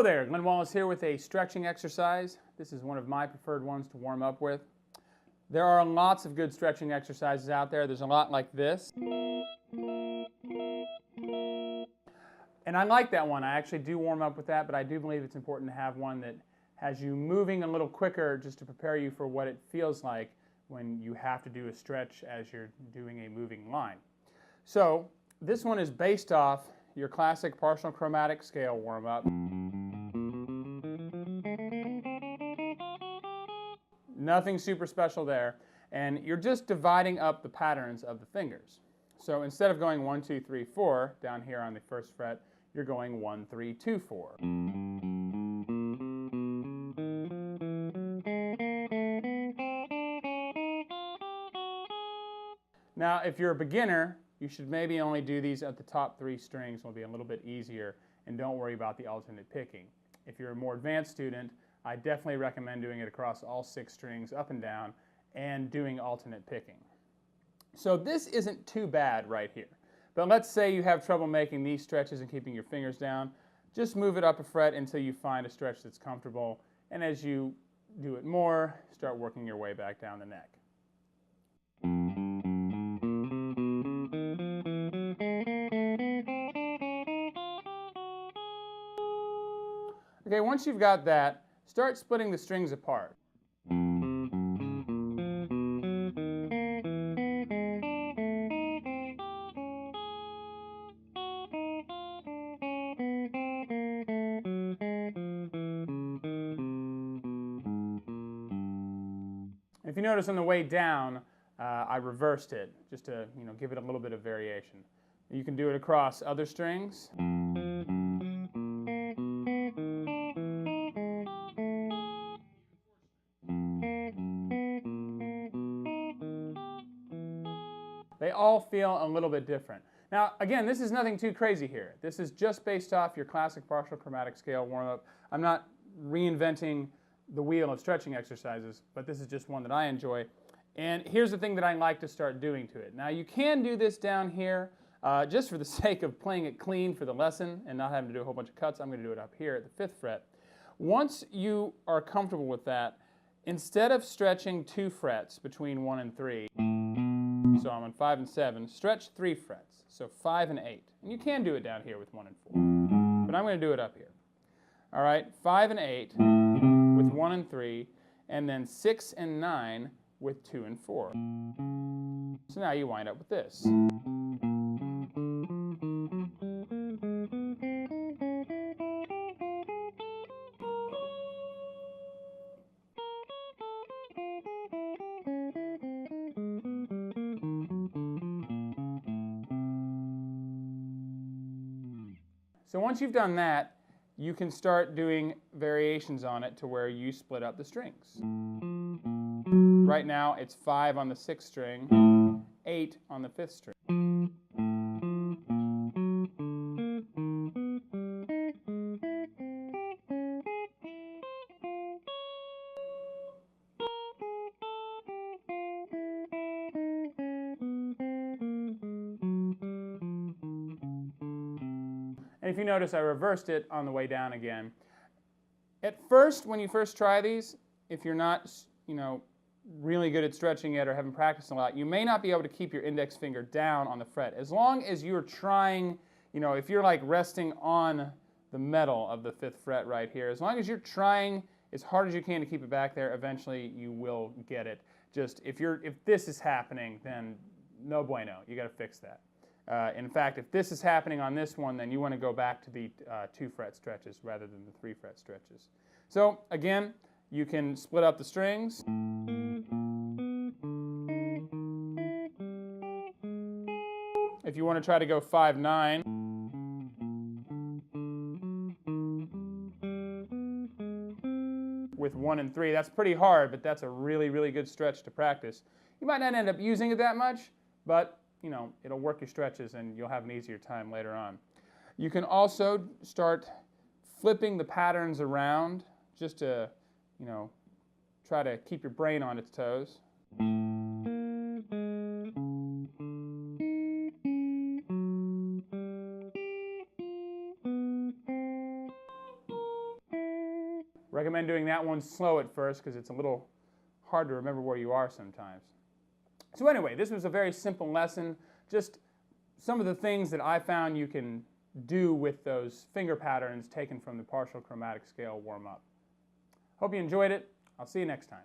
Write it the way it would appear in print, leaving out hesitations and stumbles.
Hello there, Glenn Wallace here with a stretching exercise. This is one of my preferred ones to warm up with. There are lots of good stretching exercises out there. There's a lot like this. And I like that one. I actually do warm up with that, but I do believe it's important to have one that has you moving a little quicker just to prepare you for what it feels like when you have to do a stretch as you're doing a moving line. So this one is based off your classic partial chromatic scale warm-up. Nothing super special there. And you're just dividing up the patterns of the fingers. So instead of going 1, 2, 3, 4 down here on the first fret, you're going 1, 3, 2, 4. Now, if you're a beginner, you should maybe only do these at the top 3 strings. It'll be a little bit easier, and don't worry about the alternate picking. If you're a more advanced student, I definitely recommend doing it across all 6 strings, up and down, and doing alternate picking. So this isn't too bad right here. But let's say you have trouble making these stretches and keeping your fingers down. Just move it up a fret until you find a stretch that's comfortable, and as you do it more, start working your way back down the neck. Okay, once you've got that, start splitting the strings apart. If you notice on the way down, I reversed it just to give it a little bit of variation. You can do it across other strings. They all feel a little bit different. Now, again, this is nothing too crazy here. This is just based off your classic partial chromatic scale warm-up. I'm not reinventing the wheel of stretching exercises, but this is just one that I enjoy. And here's the thing that I like to start doing to it. Now, you can do this down here just for the sake of playing it clean for the lesson and not having to do a whole bunch of cuts. I'm going to do it up here at the 5th fret. Once you are comfortable with that, instead of stretching 2 frets between 1 and 3, so I'm on 5 and 7, stretch 3 frets, so 5 and 8. And you can do it down here with 1 and 4, but I'm going to do it up here. All right, 5 and 8 with 1 and 3, and then 6 and 9 with 2 and 4. So now you wind up with this. So once you've done that, you can start doing variations on it to where you split up the strings. Right now it's 5 on the 6th string, 8 on the 5th string. And if you notice, I reversed it on the way down again. At first, when you first try these, if you're not, really good at stretching it or haven't practiced a lot, you may not be able to keep your index finger down on the fret. As long as you're trying, if you're like resting on the metal of the 5th fret right here, as long as you're trying as hard as you can to keep it back there, eventually you will get it. Just if this is happening, then no bueno. You got to fix that. In fact, if this is happening on this one, then you want to go back to the 2 fret stretches rather than the 3 fret stretches. So again, you can split up the strings. If you want to try to go 5, 9, with 1 and 3, that's pretty hard, but that's a really, really good stretch to practice. You might not end up using it that much, but it'll work your stretches and you'll have an easier time later on. You can also start flipping the patterns around just to, try to keep your brain on its toes. Recommend doing that one slow at first because it's a little hard to remember where you are sometimes. So anyway, this was a very simple lesson, just some of the things that I found you can do with those finger patterns taken from the partial chromatic scale warm-up. Hope you enjoyed it. I'll see you next time.